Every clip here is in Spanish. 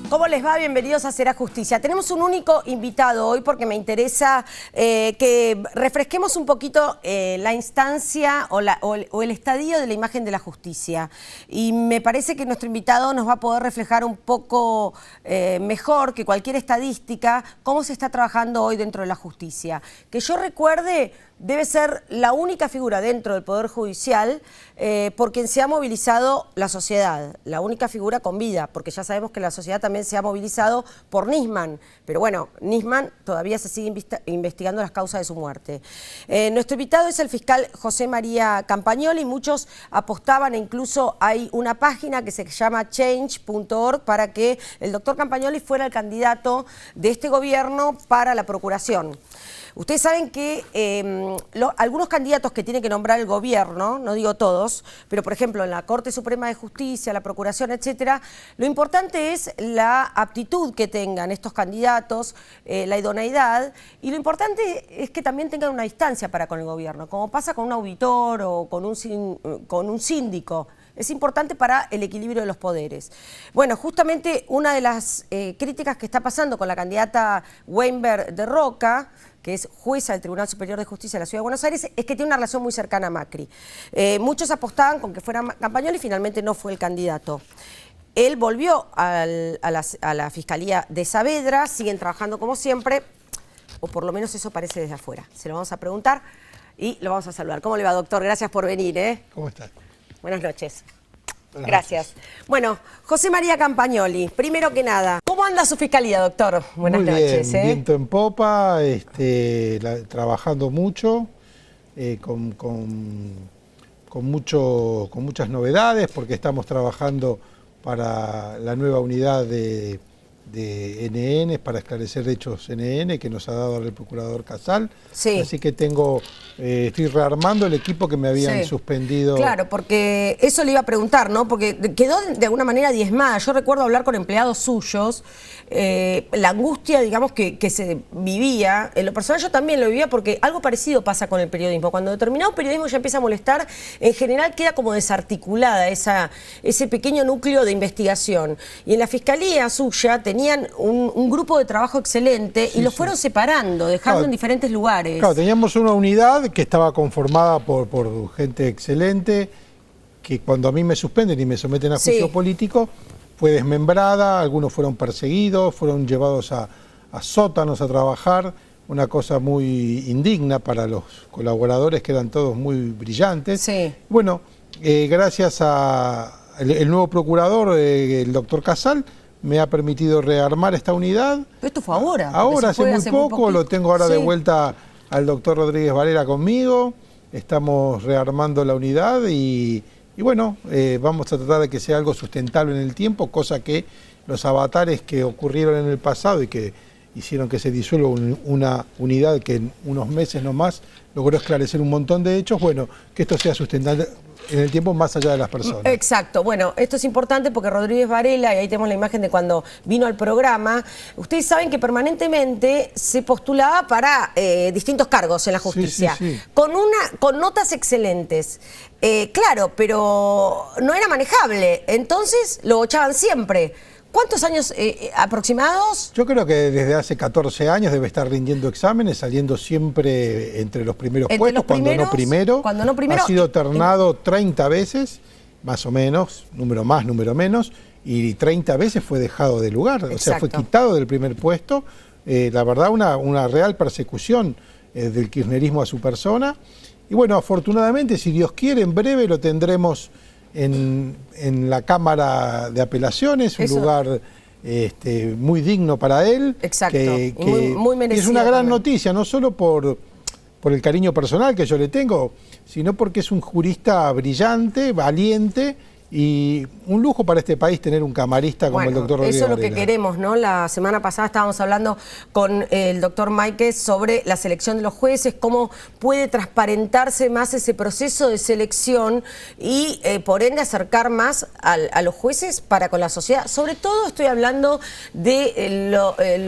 ¿Cómo les va? Bienvenidos a Será Justicia. Tenemos un único invitado hoy porque me interesa que refresquemos un poquito la instancia o el estadio de la imagen de la justicia. Y me parece que nuestro invitado nos va a poder reflejar un poco mejor que cualquier estadística cómo se está trabajando hoy dentro de la justicia. Que yo recuerde, debe ser la única figura dentro del Poder Judicial por quien se ha movilizado la sociedad, la única figura con vida, porque ya sabemos que la sociedad también se ha movilizado por Nisman, pero bueno, Nisman todavía se sigue investigando las causas de su muerte. Nuestro invitado es el fiscal José María Campagnoli. Muchos apostaban e incluso hay una página que se llama change.org para que el doctor Campagnoli fuera el candidato de este gobierno para la procuración. Ustedes saben que algunos candidatos que tiene que nombrar el gobierno, no digo todos, pero por ejemplo en la Corte Suprema de Justicia, la Procuración, etcétera, lo importante es la aptitud que tengan estos candidatos, la idoneidad, y lo importante es que también tengan una distancia para con el gobierno, como pasa con un auditor o con un síndico. Es importante para el equilibrio de los poderes. Bueno, justamente una de las críticas que está pasando con la candidata Weinberg de Roca, que es jueza del Tribunal Superior de Justicia de la Ciudad de Buenos Aires, es que tiene una relación muy cercana a Macri. Muchos apostaban con que fuera Campagnoli y finalmente no fue el candidato. Él volvió a la Fiscalía de Saavedra, siguen trabajando como siempre, o por lo menos eso parece desde afuera. Se lo vamos a preguntar y lo vamos a saludar. ¿Cómo le va, doctor? Gracias por venir. ¿Cómo estás? Buenas noches. Gracias. Bueno, José María Campagnoli, primero que nada, ¿cómo anda su fiscalía, doctor? Buenas noches. Viento en popa, trabajando mucho, con muchas novedades, porque estamos trabajando para la nueva unidad de NN, para esclarecer hechos NN, que nos ha dado el procurador Casal. Sí. Así que estoy rearmando el equipo que me habían suspendido. Claro, porque eso le iba a preguntar, ¿no? Porque quedó de alguna manera diezmada. Yo recuerdo hablar con empleados suyos, la angustia, digamos, que se vivía. En lo personal yo también lo vivía porque algo parecido pasa con el periodismo. Cuando determinado periodismo ya empieza a molestar, en general queda como desarticulada ese pequeño núcleo de investigación. Y en la fiscalía suya tenían un grupo de trabajo excelente y lo fueron separando, dejando en diferentes lugares. Claro, teníamos una unidad que estaba conformada por gente excelente, que cuando a mí me suspenden y me someten a juicio político, fue desmembrada, algunos fueron perseguidos, fueron llevados a sótanos a trabajar, una cosa muy indigna para los colaboradores que eran todos muy brillantes. Sí. Bueno, gracias al nuevo procurador, el doctor Casal, me ha permitido rearmar esta unidad. Pero esto fue ahora. Ahora, hace muy poco, lo tengo ahora de vuelta al doctor Rodríguez Varela conmigo, estamos rearmando la unidad y bueno, vamos a tratar de que sea algo sustentable en el tiempo, cosa que los avatares que ocurrieron en el pasado y que hicieron que se disuelva una unidad que en unos meses nomás logró esclarecer un montón de hechos, bueno, que esto sea sustentable en el tiempo más allá de las personas. Exacto. Bueno, esto es importante porque Rodríguez Varela, y ahí tenemos la imagen de cuando vino al programa, ustedes saben que permanentemente se postulaba para distintos cargos en la justicia, con notas excelentes. Claro, pero no era manejable, entonces lo bochaban siempre. ¿Cuántos años aproximados? Yo creo que desde hace 14 años debe estar rindiendo exámenes, saliendo siempre entre los primeros puestos, cuando no primero. Ha sido ternado 30 veces, más o menos, número más, número menos, y 30 veces fue dejado de lugar, o sea, fue quitado del primer puesto. La verdad, una real persecución del kirchnerismo a su persona. Y bueno, afortunadamente, si Dios quiere, en breve lo tendremos en la Cámara de Apelaciones, un lugar muy digno para él. Exacto, muy merecido. Es una gran noticia, no solo por el cariño personal que yo le tengo, sino porque es un jurista brillante, valiente Y un lujo para este país tener un camarista como el doctor Rodríguez Eso es lo Varela. que queremos, ¿no? La semana pasada estábamos hablando con el doctor Máiquez sobre la selección de los jueces, cómo puede transparentarse más ese proceso de selección y por ende acercar más a los jueces para con la sociedad. Sobre todo estoy hablando de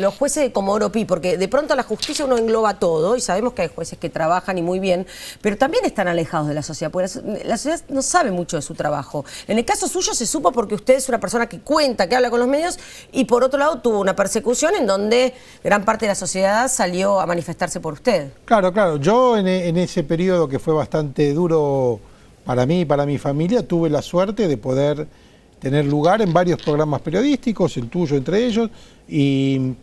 los jueces de Comodoro Pi, porque de pronto la justicia uno engloba todo y sabemos que hay jueces que trabajan y muy bien, pero también están alejados de la sociedad, porque la sociedad no sabe mucho de su trabajo. En el caso suyo se supo porque usted es una persona que cuenta, que habla con los medios, y por otro lado tuvo una persecución en donde gran parte de la sociedad salió a manifestarse por usted. Claro, claro. Yo en ese periodo que fue bastante duro para mí y para mi familia, tuve la suerte de poder tener lugar en varios programas periodísticos, el tuyo entre ellos, y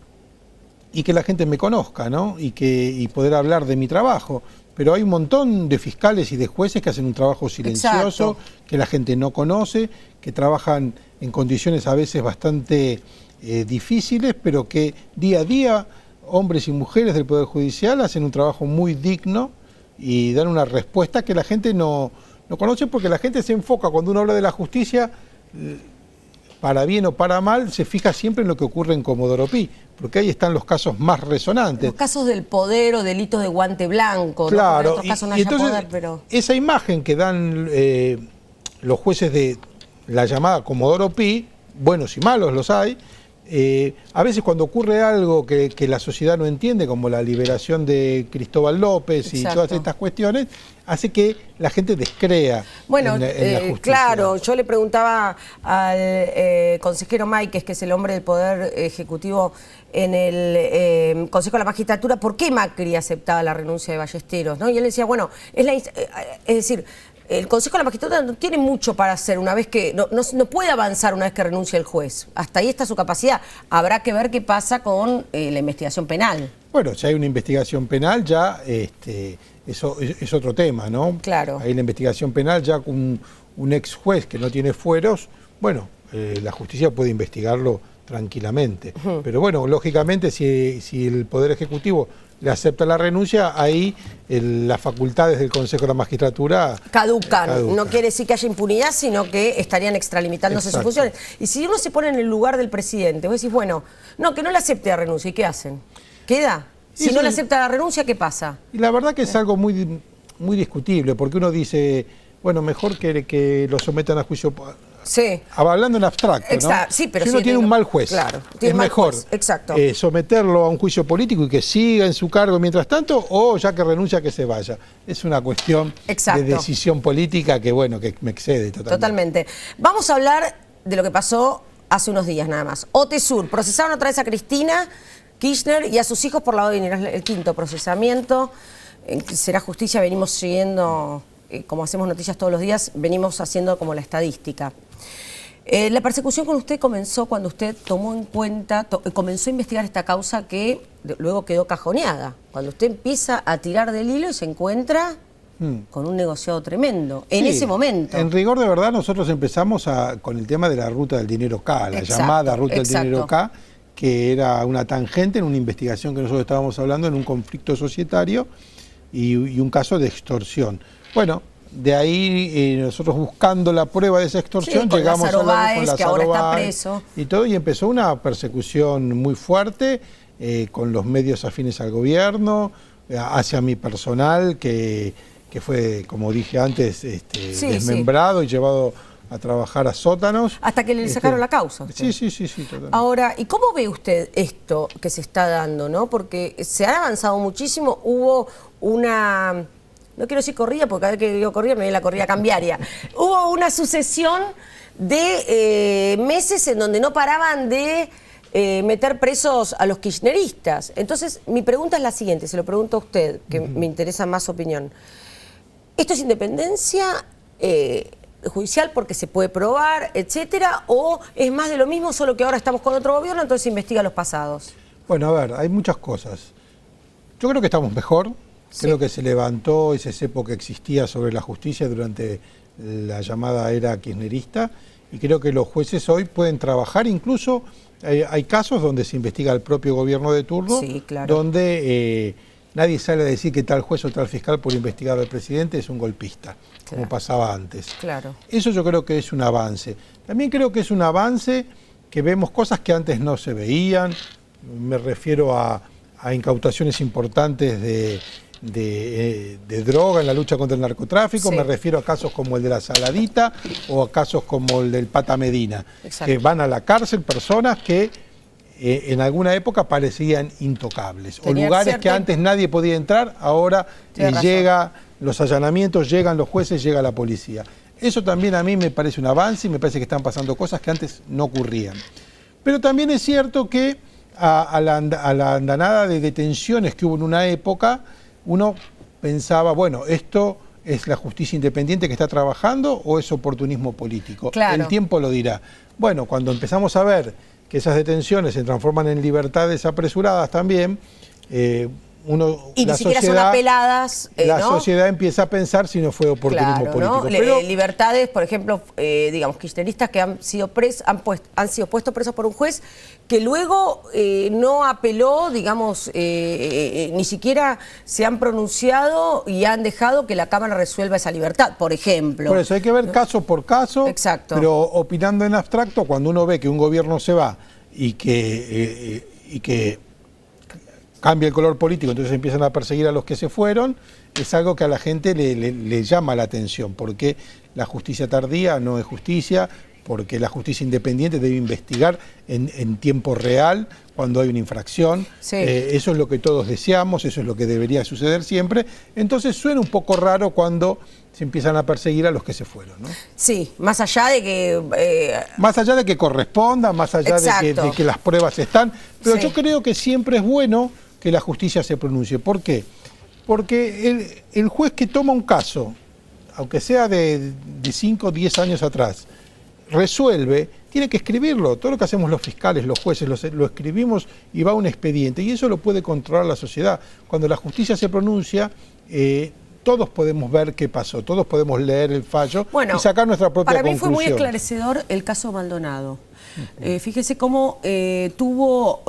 que la gente me conozca, ¿no? Y poder hablar de mi trabajo. Pero hay un montón de fiscales y de jueces que hacen un trabajo silencioso, exacto, que la gente no conoce, que trabajan en condiciones a veces bastante difíciles, pero que día a día hombres y mujeres del Poder Judicial hacen un trabajo muy digno y dan una respuesta que la gente no conoce, porque la gente se enfoca, cuando uno habla de la justicia, para bien o para mal, se fija siempre en lo que ocurre en Comodoro Pi, porque ahí están los casos más resonantes. Los casos del poder o delitos de guante blanco, claro, ¿no? En otros casos no haya entonces, poder, pero... esa imagen que dan los jueces de la llamada Comodoro Pi, buenos y malos los hay, a veces cuando ocurre algo que la sociedad no entiende, como la liberación de Cristóbal López, exacto, y todas estas cuestiones, hace que la gente descrea en la justicia. Claro, yo le preguntaba al consejero Máiquez, que es el hombre del Poder Ejecutivo en el Consejo de la Magistratura, por qué Macri aceptaba la renuncia de Ballesteros, ¿no? Y él decía, bueno, es decir, el Consejo de la Magistratura no tiene mucho para hacer una vez que... No puede avanzar una vez que renuncia el juez. Hasta ahí está su capacidad. Habrá que ver qué pasa con la investigación penal. Bueno, si hay una investigación penal ya eso es otro tema, ¿no? Claro. Hay la investigación penal ya con un ex juez que no tiene fueros, bueno, la justicia puede investigarlo tranquilamente. Pero bueno, lógicamente si el Poder Ejecutivo le acepta la renuncia, ahí las facultades del Consejo de la Magistratura caducan. No quiere decir que haya impunidad, sino que estarían extralimitándose sus funciones. Y si uno se pone en el lugar del presidente, vos decís, bueno, no, que no le acepte la renuncia, ¿y qué hacen? ¿Queda? Si no le acepta la renuncia, ¿qué pasa? Y la verdad que es algo muy, muy discutible, porque uno dice, bueno, mejor que lo sometan a juicio... Sí. Hablando en abstracto, exacto, ¿no? Sí, pero si uno tiene un mal juez, claro, es mejor someterlo a un juicio político y que siga en su cargo mientras tanto, o ya que renuncia que se vaya. Es una cuestión de decisión política que, bueno, que me excede totalmente. Vamos a hablar de lo que pasó hace unos días nada más. OTESUR, procesaron otra vez a Cristina Kirchner y a sus hijos por lavado de dinero. El quinto procesamiento. Será Justicia, venimos siguiendo... como hacemos noticias todos los días, venimos haciendo como la estadística. La persecución con usted comenzó cuando usted tomó en cuenta, comenzó a investigar esta causa que luego quedó cajoneada. Cuando usted empieza a tirar del hilo y se encuentra con un negociado tremendo, en ese momento. En rigor, de verdad, nosotros empezamos con el tema de la ruta del dinero K, la llamada ruta del dinero K, que era una tangente en una investigación que nosotros estábamos hablando en un conflicto societario y un caso de extorsión. Bueno, de ahí nosotros buscando la prueba de esa extorsión llegamos a la con la que ahora está preso. Y todo, y empezó una persecución muy fuerte con los medios afines al gobierno, hacia mi personal que fue, como dije antes, desmembrado y llevado a trabajar a sótanos. Hasta que le sacaron la causa. Sí, totalmente. Ahora, ¿y cómo ve usted esto que se está dando, no? Porque se ha avanzado muchísimo, hubo una... No quiero decir corrida, porque cada vez que digo corrida me viene la corrida cambiaria. Hubo una sucesión de meses en donde no paraban de meter presos a los kirchneristas. Entonces, mi pregunta es la siguiente, se lo pregunto a usted, que me interesa más su opinión. ¿Esto es independencia judicial porque se puede probar, etcétera, o es más de lo mismo, solo que ahora estamos con otro gobierno, entonces se investiga los pasados? Bueno, a ver, hay muchas cosas. Yo creo que estamos mejor. Creo que se levantó ese cepo que existía sobre la justicia durante la llamada era kirchnerista y creo que los jueces hoy pueden trabajar, incluso hay casos donde se investiga el propio gobierno de turno, donde nadie sale a decir que tal juez o tal fiscal por investigar al presidente es un golpista, como pasaba antes. Claro. Eso yo creo que es un avance. También creo que es un avance que vemos cosas que antes no se veían. Me refiero a incautaciones importantes de droga en la lucha contra el narcotráfico, me refiero a casos como el de la Saladita o a casos como el del Pata Medina, que van a la cárcel personas que en alguna época parecían intocables, o lugares que antes nadie podía entrar, ahora llega los allanamientos, llegan los jueces, llega la policía. Eso también a mí me parece un avance y me parece que están pasando cosas que antes no ocurrían. Pero también es cierto que a la andanada de detenciones que hubo en una época, uno pensaba, bueno, ¿esto es la justicia independiente que está trabajando o es oportunismo político? Claro. El tiempo lo dirá. Bueno, cuando empezamos a ver que esas detenciones se transforman en libertades apresuradas también, y ni siquiera son apeladas, la sociedad empieza a pensar si no fue oportunismo político. ¿No? Pero libertades, por ejemplo, digamos, kirchneristas que han sido puestos presos por un juez que luego no apeló, digamos, ni siquiera se han pronunciado y han dejado que la Cámara resuelva esa libertad, por ejemplo. Por eso hay que ver caso por caso, pero opinando en abstracto, cuando uno ve que un gobierno se va y que cambia el color político, entonces empiezan a perseguir a los que se fueron, es algo que a la gente le llama la atención, porque la justicia tardía no es justicia, porque la justicia independiente debe investigar en tiempo real cuando hay una infracción. Eso es lo que todos deseamos, eso es lo que debería suceder siempre. Entonces suena un poco raro cuando se empiezan a perseguir a los que se fueron, ¿no? Sí, más allá de que... más allá de que corresponda, más allá de que las pruebas están. Pero yo creo que siempre es bueno que la justicia se pronuncie. ¿Por qué? Porque el juez que toma un caso, aunque sea de 5 o 10 años atrás, resuelve, tiene que escribirlo. Todo lo que hacemos los fiscales, los jueces, lo escribimos y va a un expediente. Y eso lo puede controlar la sociedad. Cuando la justicia se pronuncia, todos podemos ver qué pasó, todos podemos leer el fallo y sacar nuestra propia conclusión. Para mí fue muy esclarecedor el caso Maldonado. Fíjese cómo tuvo...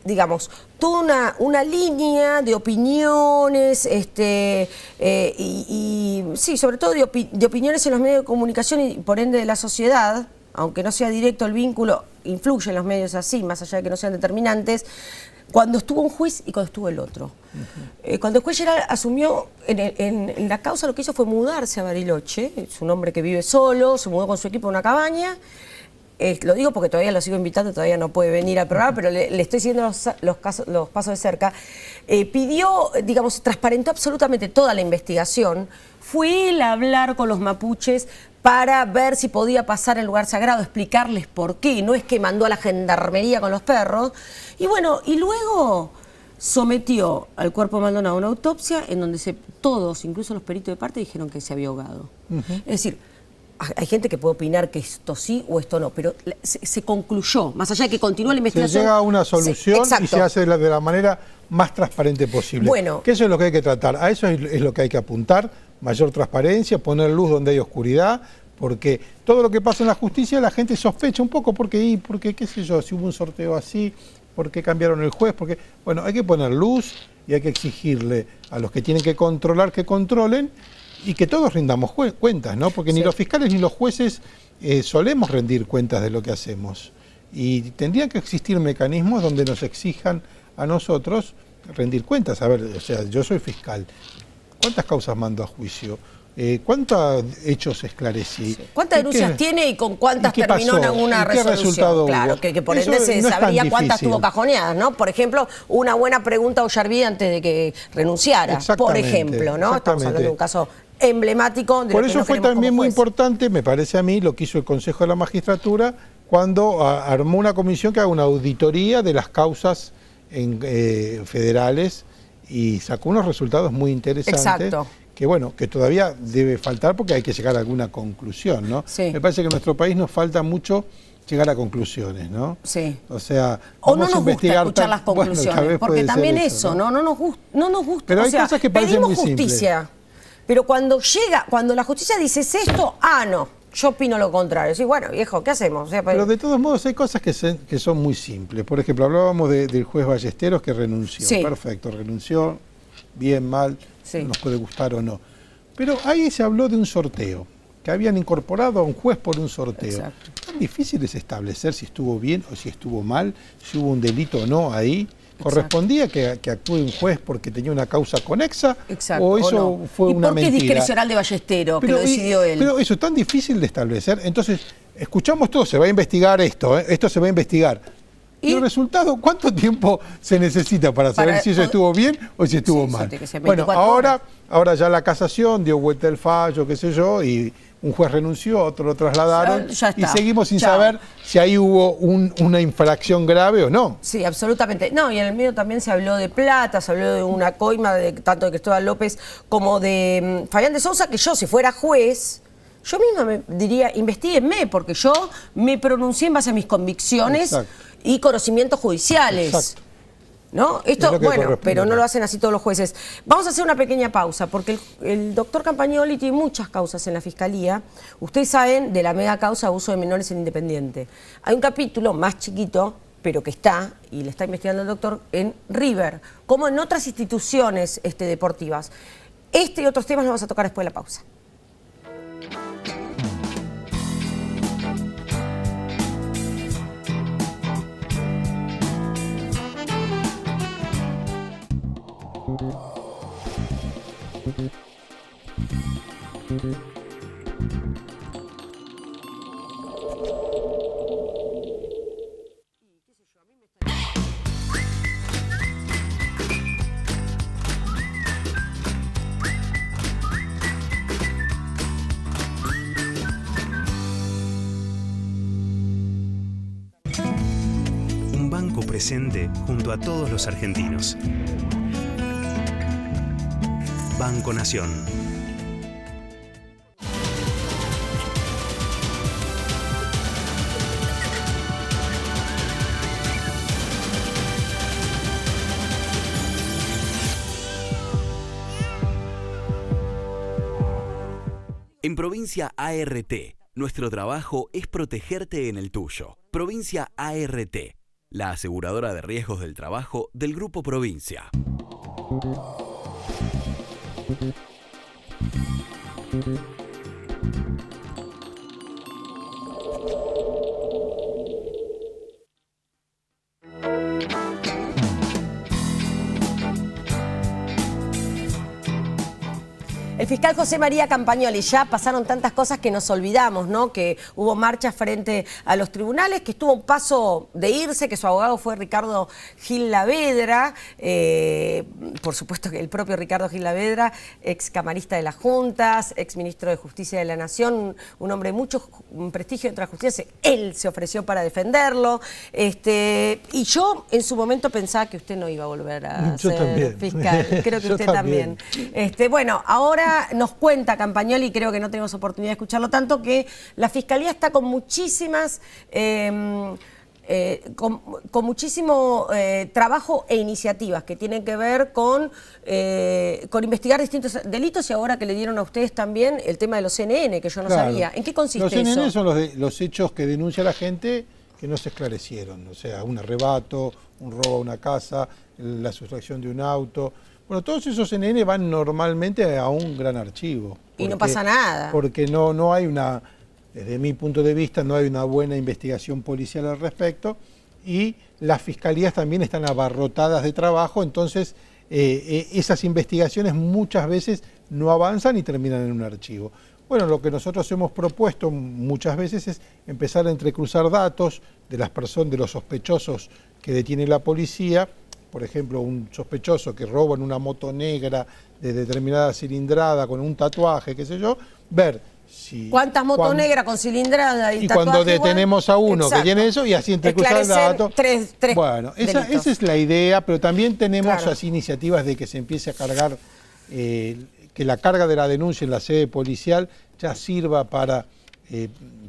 digamos, toda una línea de opiniones, sí, sobre todo de opiniones en los medios de comunicación y por ende de la sociedad, aunque no sea directo el vínculo, influye en los medios así, más allá de que no sean determinantes, cuando estuvo un juez y cuando estuvo el otro. Cuando el juez Geral asumió en la causa, lo que hizo fue mudarse a Bariloche, es un hombre que vive solo, se mudó con su equipo a una cabaña. Lo digo porque todavía lo sigo invitando, todavía no puede venir al programa, pero le estoy siguiendo los pasos de cerca. Pidió, digamos, transparentó absolutamente toda la investigación. Fue él a hablar con los mapuches para ver si podía pasar el lugar sagrado, explicarles por qué. No es que mandó a la gendarmería con los perros. Y bueno, y luego sometió al cuerpo Maldonado a una autopsia en donde todos, incluso los peritos de parte, dijeron que se había ahogado. Es decir, hay gente que puede opinar que esto sí o esto no, pero se concluyó, más allá de que continúa la investigación. Se llega a una solución y se hace de la manera más transparente posible. Bueno, que eso es lo que hay que tratar, a eso es lo que hay que apuntar, mayor transparencia, poner luz donde hay oscuridad, porque todo lo que pasa en la justicia la gente sospecha un poco, porque qué sé yo, si hubo un sorteo así, por qué cambiaron el juez, porque bueno, hay que poner luz y hay que exigirle a los que tienen que controlar que controlen, y que todos rindamos cuentas, ¿no? Porque ni los fiscales ni los jueces solemos rendir cuentas de lo que hacemos. Y tendrían que existir mecanismos donde nos exijan a nosotros rendir cuentas. A ver, o sea, yo soy fiscal. ¿Cuántas causas mando a juicio? ¿Cuántos hechos esclarecí? ¿Cuántas denuncias tiene y con cuántas terminó en alguna resolución? Claro, que por ende se sabría cuántas tuvo cajoneadas, ¿no? Por ejemplo, una buena pregunta a Ollarví antes de que renunciara, por ejemplo, ¿no? Estamos hablando de un caso emblemático. Por eso fue también muy importante, me parece a mí, lo que hizo el Consejo de la Magistratura cuando armó una comisión que haga una auditoría de las causas federales y sacó unos resultados muy interesantes. Que bueno, que todavía debe faltar porque hay que llegar a alguna conclusión, ¿no? Me parece que en nuestro país nos falta mucho llegar a conclusiones, ¿no? O sea, o no nos gusta escuchar las conclusiones, porque también eso, ¿no? No nos gusta. Pero hay cosas que parecen muy justicia. Simples. Pero cuando la justicia dice esto, no. Yo opino lo contrario. Sí, bueno, viejo, ¿qué hacemos? O sea, pero de todos modos hay cosas que son muy simples. Por ejemplo, hablábamos del juez Ballesteros que renunció. Sí. Perfecto, renunció, bien, mal, sí. Nos puede gustar o no. Pero ahí se habló de un sorteo, que habían incorporado a un juez por un sorteo. Exacto. Tan difícil es establecer si estuvo bien o si estuvo mal, si hubo un delito o no ahí. ¿Correspondía que actúe un juez porque tenía una causa conexa? Exacto, ¿O eso no fue una mentira? ¿Y por qué es discrecional de Ballesteros, que lo decidió él? Pero eso es tan difícil de establecer. Entonces, escuchamos todo, se va a investigar esto, esto se va a investigar. ¿Y el resultado? ¿Cuánto tiempo se necesita para saber si eso estuvo bien o si estuvo mal? Bueno, ahora ya la casación dio vuelta el fallo, qué sé yo, y un juez renunció, otro lo trasladaron y seguimos sin saber si ahí hubo una infracción grave o no. Sí, absolutamente. No, y en el medio también se habló de plata, se habló de una coima tanto de Cristóbal López como de Fabián de Sousa, que yo, si fuera juez, yo misma me diría, investíguenme, porque yo me pronuncié en base a mis convicciones y conocimientos judiciales. Exacto. ¿No? Esto, bueno, pero no lo hacen así todos los jueces. Vamos a hacer una pequeña pausa, porque el doctor Campagnoli tiene muchas causas en la Fiscalía. Ustedes saben de la mega causa abuso de menores en Independiente. Hay un capítulo más chiquito, pero que está, y le está investigando el doctor, en River, como en otras instituciones deportivas. Este y otros temas los vamos a tocar después de la pausa. Un banco presente junto a todos los argentinos. Banco Nación. En Provincia ART, nuestro trabajo es protegerte en el tuyo. Provincia ART, la aseguradora de riesgos del trabajo del Grupo Provincia. El fiscal José María Campagnoli, ya pasaron tantas cosas que nos olvidamos, ¿no? Que hubo marchas frente a los tribunales, que estuvo a un paso de irse, que su abogado fue Ricardo Gil Lavedra, por supuesto que el propio Ricardo Gil Lavedra, ex camarista de las juntas, ex ministro de Justicia de la Nación, un hombre de mucho prestigio dentro de la justicia, él se ofreció para defenderlo, y yo en su momento pensaba que usted no iba a volver a ser fiscal, creo que usted también. Bueno, ahora nos cuenta Campagnoli, creo que no tenemos oportunidad de escucharlo tanto, que la Fiscalía está con muchísimas con muchísimo trabajo e iniciativas que tienen que ver con investigar distintos delitos, y ahora que le dieron a ustedes también el tema de los CNN, que yo no sabía. ¿En qué consiste eso? Los CNN son los hechos que denuncia la gente que no se esclarecieron, o sea, un arrebato, un robo a una casa, la sustracción de un auto. Bueno, todos esos CNN van normalmente a un gran archivo. Y no pasa nada. Porque no hay una, desde mi punto de vista, no hay una buena investigación policial al respecto, y las fiscalías también están abarrotadas de trabajo, entonces esas investigaciones muchas veces no avanzan y terminan en un archivo. Bueno, lo que nosotros hemos propuesto muchas veces es empezar a entrecruzar datos de las personas, de los sospechosos que detiene la policía. Por ejemplo, un sospechoso que roba en una moto negra de determinada cilindrada con un tatuaje, qué sé yo, ver si... ¿Cuántas motos negras con cilindrada y tatuaje? Y cuando detenemos a uno que tiene eso, y así entrecruzar datos. Tres bueno, esa es la idea, pero también tenemos así iniciativas de que se empiece a cargar, que la carga de la denuncia en la sede policial ya sirva para...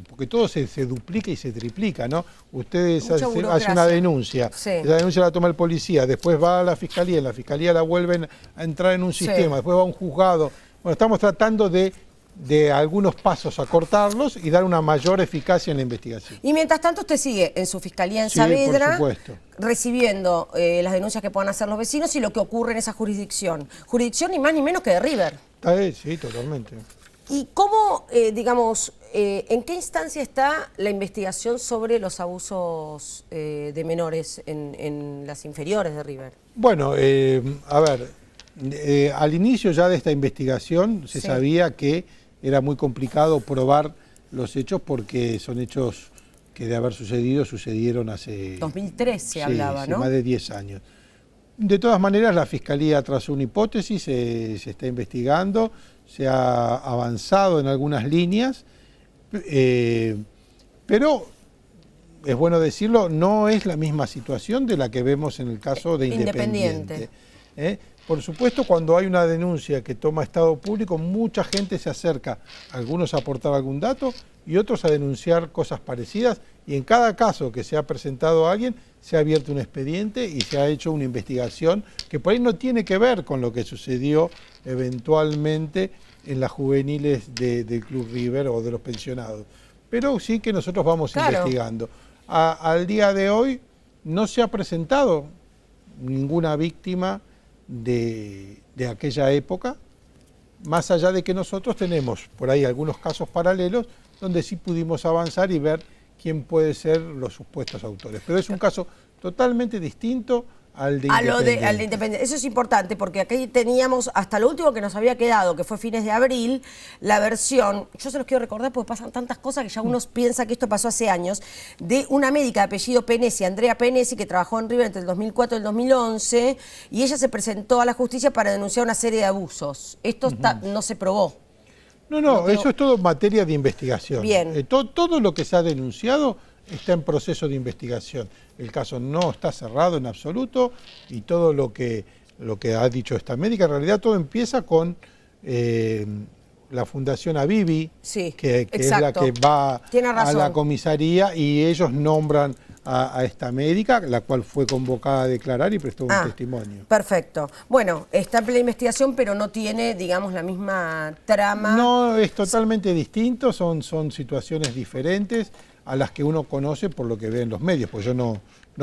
porque todo se duplica y se triplica, ¿no? Ustedes hacen una denuncia, la denuncia la toma el policía, después va a la fiscalía, en la fiscalía la vuelven a entrar en un sistema, después va a un juzgado. Bueno, estamos tratando de de algunos pasos acortarlos y dar una mayor eficacia en la investigación. Y mientras tanto usted sigue en su Fiscalía en Saavedra, por supuesto, recibiendo las denuncias que puedan hacer los vecinos y lo que ocurre en esa jurisdicción. Jurisdicción ni más ni menos que de River. Sí, totalmente. ¿Y cómo, en qué instancia está la investigación sobre los abusos de menores en las inferiores de River? Bueno, a ver, al inicio ya de esta investigación se sabía que era muy complicado probar los hechos porque son hechos que de haber sucedieron hace... 2003 se hablaba, ¿no? Más de 10 años. De todas maneras, la Fiscalía trazó una hipótesis, se está investigando, se ha avanzado en algunas líneas, pero, es bueno decirlo, no es la misma situación de la que vemos en el caso de Independiente. Por supuesto, cuando hay una denuncia que toma estado público, mucha gente se acerca, algunos a aportar algún dato y otros a denunciar cosas parecidas, y en cada caso que se ha presentado a alguien, se ha abierto un expediente y se ha hecho una investigación que por ahí no tiene que ver con lo que sucedió eventualmente en las juveniles del Club River o de los pensionados. Pero sí que nosotros vamos investigando. Al día de hoy no se ha presentado ninguna víctima de aquella época, más allá de que nosotros tenemos por ahí algunos casos paralelos donde sí pudimos avanzar y ver quién puede ser los supuestos autores. Pero es un caso totalmente distinto al de Independiente. Al de Independiente. Eso es importante porque aquí teníamos hasta lo último que nos había quedado, que fue fines de abril, la versión, yo se los quiero recordar porque pasan tantas cosas que ya uno piensa que esto pasó hace años, de una médica de apellido Penesi, Andrea Penesi, que trabajó en River entre el 2004 y el 2011, y ella se presentó a la justicia para denunciar una serie de abusos. Esto no se probó. No, eso es todo materia de investigación. Bien. Todo lo que se ha denunciado está en proceso de investigación. El caso no está cerrado en absoluto y todo lo que ha dicho esta médica, en realidad todo empieza con la Fundación Avivi, que es la que va a la comisaría y ellos nombran a esta médica, la cual fue convocada a declarar y prestó un testimonio. Perfecto. Bueno, está en plena investigación, pero no tiene, digamos, la misma trama. No, es totalmente distinto, son situaciones diferentes a las que uno conoce por lo que ve en los medios, pues yo no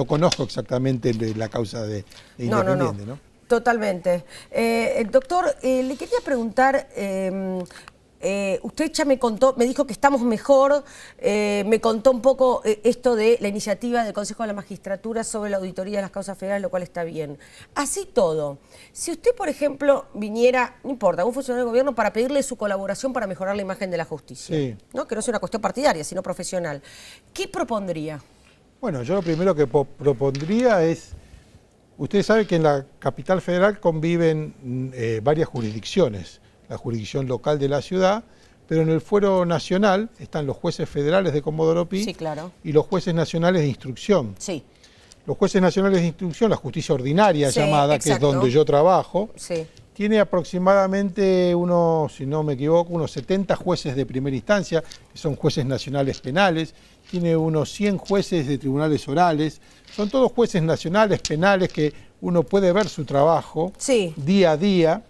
conozco exactamente la causa de Independiente, ¿no? Totalmente. Doctor, le quería preguntar, usted ya me contó, me dijo que estamos mejor, me contó un poco esto de la iniciativa del Consejo de la Magistratura sobre la auditoría de las causas federales, lo cual está bien. Así todo, si usted, por ejemplo, viniera, no importa, un funcionario del gobierno para pedirle su colaboración para mejorar la imagen de la justicia, ¿no? Que no sea una cuestión partidaria, sino profesional, ¿qué propondría? Bueno, yo lo primero que propondría es, usted sabe que en la capital federal conviven varias jurisdicciones, la jurisdicción local de la ciudad, pero en el fuero nacional están los jueces federales de Comodoro Pi y los jueces nacionales de instrucción. Sí. Los jueces nacionales de instrucción, la justicia ordinaria llamada, que es donde yo trabajo, tiene aproximadamente unos, si no me equivoco, unos 70 jueces de primera instancia, que son jueces nacionales penales, tiene unos 100 jueces de tribunales orales, son todos jueces nacionales penales que uno puede ver su trabajo día a día,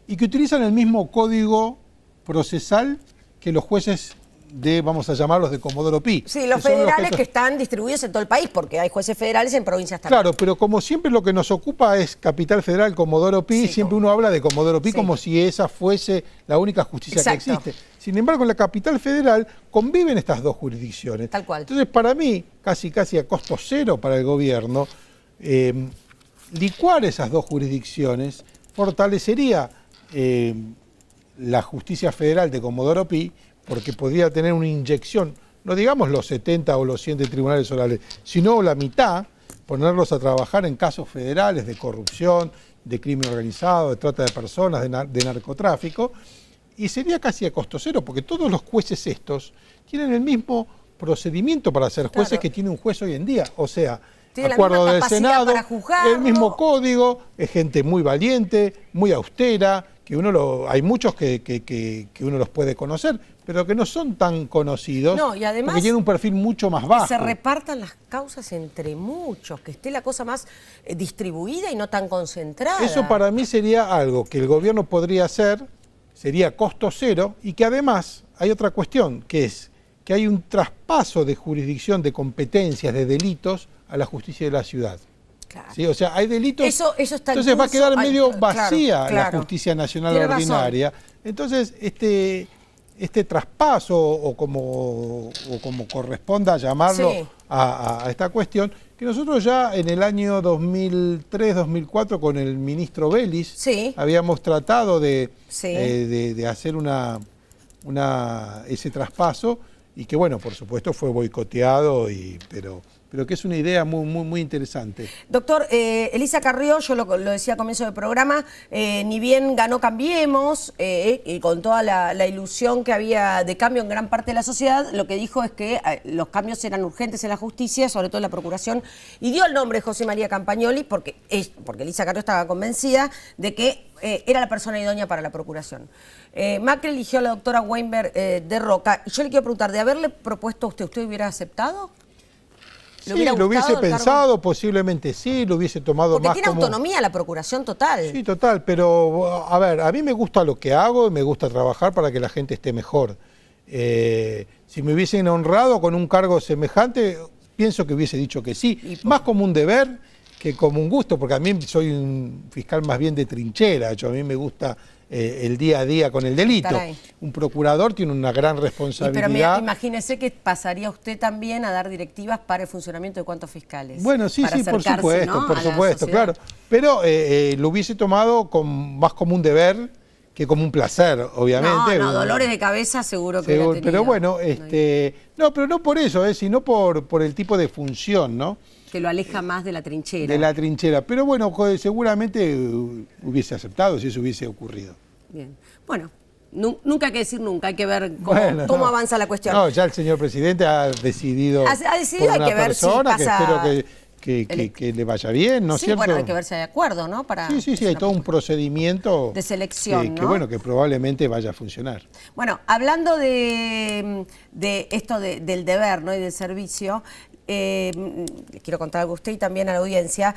y que utilizan el mismo código procesal que los jueces de, vamos a llamarlos, de Comodoro Pi. Sí, los federales que están distribuidos en todo el país, porque hay jueces federales en provincias también. Claro, pero como siempre lo que nos ocupa es Capital Federal, Comodoro Pi, siempre uno habla de Comodoro Pi como si esa fuese la única justicia que existe. Sin embargo, en la Capital Federal conviven estas dos jurisdicciones. Tal cual. Entonces, para mí, casi a costo cero para el gobierno, licuar esas dos jurisdicciones fortalecería la justicia federal de Comodoro Pi, porque podría tener una inyección, no digamos los 70 o los 100 de tribunales orales, sino la mitad, ponerlos a trabajar en casos federales de corrupción, de crimen organizado, de trata de personas, de narcotráfico, y sería casi a costo cero, porque todos los jueces estos tienen el mismo procedimiento para ser jueces que tiene un juez hoy en día, o sea, acuerdo del Senado, el mismo código, es gente muy valiente, muy austera, que hay muchos que uno los puede conocer, pero que no son tan conocidos, y además, porque tienen un perfil mucho más bajo. Que se repartan las causas entre muchos, que esté la cosa más distribuida y no tan concentrada. Eso para mí sería algo que el gobierno podría hacer sería costo cero y que además hay otra cuestión, que es que hay un traspaso de jurisdicción, de competencias, de delitos a la justicia de la ciudad. Claro. ¿Sí? O sea, hay delitos, eso está entonces va a quedar medio vacía la claro. justicia nacional Tiene ordinaria. razón. Entonces, este traspaso, o como corresponda llamarlo, sí, a esta cuestión, que nosotros ya en el año 2003-2004 con el ministro Vélez, sí, habíamos tratado de hacer ese traspaso, y que bueno, por supuesto fue boicoteado, pero que es una idea muy interesante. Doctor, Elisa Carrió, yo lo decía al comienzo del programa, ni bien ganó Cambiemos, y con toda la ilusión que había de cambio en gran parte de la sociedad, lo que dijo es que los cambios eran urgentes en la justicia, sobre todo en la procuración, y dio el nombre de José María Campagnoli, porque Elisa Carrió estaba convencida de que era la persona idónea para la procuración. Macri eligió a la doctora Weinberg de Roca, y yo le quiero preguntar, de haberle propuesto a ¿usted hubiera aceptado? Sí, lo hubiese pensado, posiblemente sí, lo hubiese tomado porque más tiene autonomía la procuración total. Sí, total, pero a ver, a mí me gusta lo que hago y me gusta trabajar para que la gente esté mejor. Si me hubiesen honrado con un cargo semejante, pienso que hubiese dicho que sí, más como un deber que como un gusto, porque a mí soy un fiscal más bien de trinchera, a mí me gusta el día a día con el delito. Caray. Un procurador tiene una gran responsabilidad. Pero imagínese que pasaría usted también a dar directivas para el funcionamiento de cuántos fiscales. Bueno, sí, por supuesto, ¿no? Por supuesto, claro. Pero lo hubiese tomado más como un deber que como un placer, obviamente. No, dolores de cabeza seguro que hubiera tenido. Pero bueno, no, pero no por eso, sino por el tipo de función, ¿no? Que lo aleja más de la trinchera. De la trinchera. Pero bueno, seguramente hubiese aceptado si eso hubiese ocurrido. Bien. Bueno, nunca hay que decir nunca, hay que ver cómo avanza la cuestión. No, ya el señor presidente ha decidido por una hay que ver persona si pasa que espero que le vaya bien, ¿no es cierto? Bueno, hay que ver si hay acuerdo, ¿no? Sí, hay todo un procedimiento de selección, ¿no? que probablemente vaya a funcionar. Bueno, hablando de esto del deber, ¿no? Y del servicio, le quiero contar algo a usted y también a la audiencia.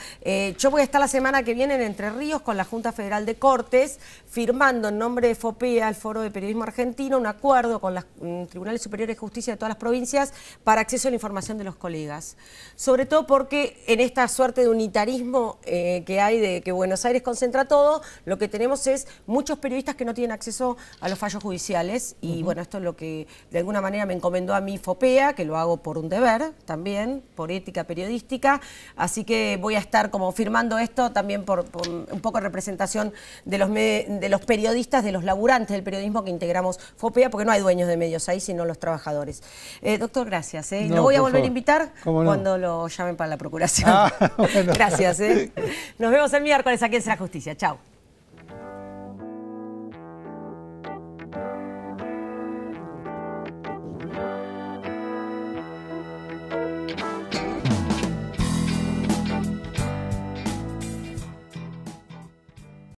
Yo voy a estar la semana que viene en Entre Ríos con la Junta Federal de Cortes, firmando en nombre de FOPEA, el Foro de Periodismo Argentino, un acuerdo con los Tribunales Superiores de Justicia de todas las provincias para acceso a la información de los colegas. Sobre todo porque en esta suerte de unitarismo que hay de que Buenos Aires concentra todo, lo que tenemos es muchos periodistas que no tienen acceso a los fallos judiciales y bueno, esto es lo que de alguna manera me encomendó a mí FOPEA, que lo hago por un deber también, por ética periodística, así que voy a estar como firmando esto también por un poco de representación de los periodistas, de los laburantes del periodismo que integramos FOPEA, porque no hay dueños de medios ahí, sino los trabajadores. Doctor, gracias. No, lo voy a volver a invitar cuando lo llamen para la procuración. Bueno. Gracias. Nos vemos el miércoles aquí en Será Justicia. Chao.